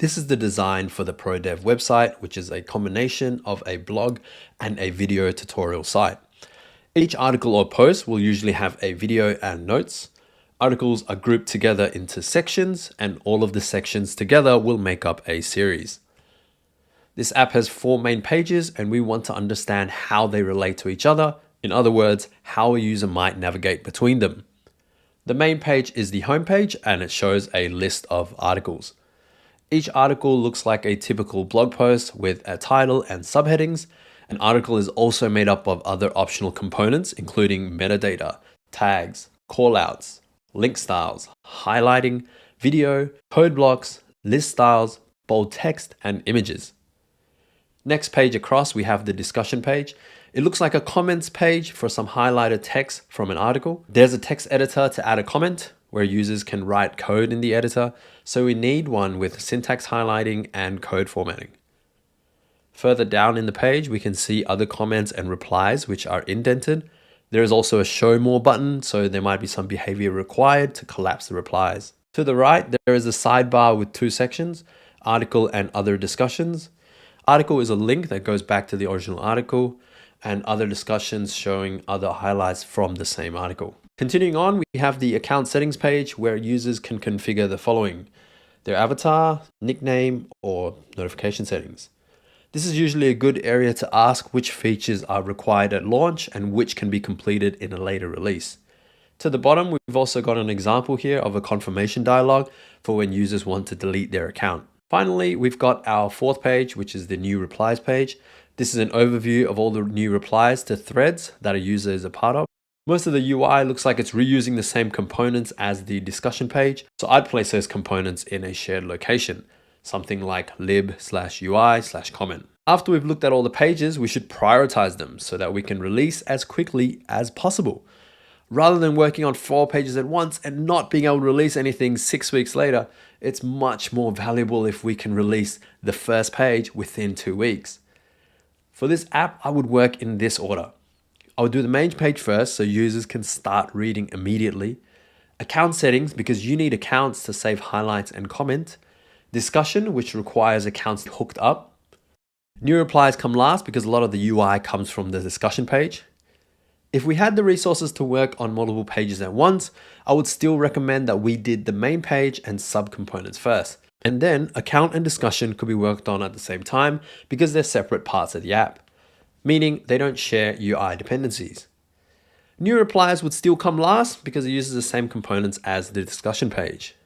This is the design for the ProDev website, which is a combination of a blog and a video tutorial site. Each article or post will usually have a video and notes. Articles are grouped together into sections, and all of the sections together will make up a series. This app has 4 main pages, and we want to understand how they relate to each other. In other words, how a user might navigate between them. The main page is the home page, and it shows a list of articles. Each article looks like a typical blog post with a title and subheadings. An article is also made up of other optional components, including metadata, tags, callouts, link styles, highlighting, video, code blocks, list styles, bold text, and images. Next page across, we have the discussion page. It looks like a comments page for some highlighted text from an article. There's a text editor to add a comment, where users can write code in the editor, so we need one with syntax highlighting and code formatting. Further down in the page, we can see other comments and replies which are indented. There is also a show more button, so there might be some behavior required to collapse the replies. To the right, there is a sidebar with 2 sections, article and other discussions. Article is a link that goes back to the original article, and other discussions showing other highlights from the same article. Continuing on, we have the account settings page where users can configure the following: their avatar, nickname, or notification settings. This is usually a good area to ask which features are required at launch and which can be completed in a later release. To the bottom, we've also got an example here of a confirmation dialog for when users want to delete their account. Finally, we've got our 4th page, which is the new replies page. This is an overview of all the new replies to threads that a user is a part of. Most of the UI looks like it's reusing the same components as the discussion page, so I'd place those components in a shared location, something like lib/ui/comment. After we've looked at all the pages, we should prioritize them so that we can release as quickly as possible. Rather than working on 4 pages at once and not being able to release anything 6 weeks later, it's much more valuable if we can release the first page within 2 weeks. For this app, I would work in this order. I would do the main page first so users can start reading immediately. Account settings, because you need accounts to save highlights and comment. Discussion, which requires accounts hooked up. New replies come last because a lot of the UI comes from the discussion page. If we had the resources to work on multiple pages at once, I would still recommend that we did the main page and subcomponents first. And then account and discussion could be worked on at the same time because they're separate parts of the app, meaning they don't share UI dependencies. New replies would still come last because it uses the same components as the discussion page.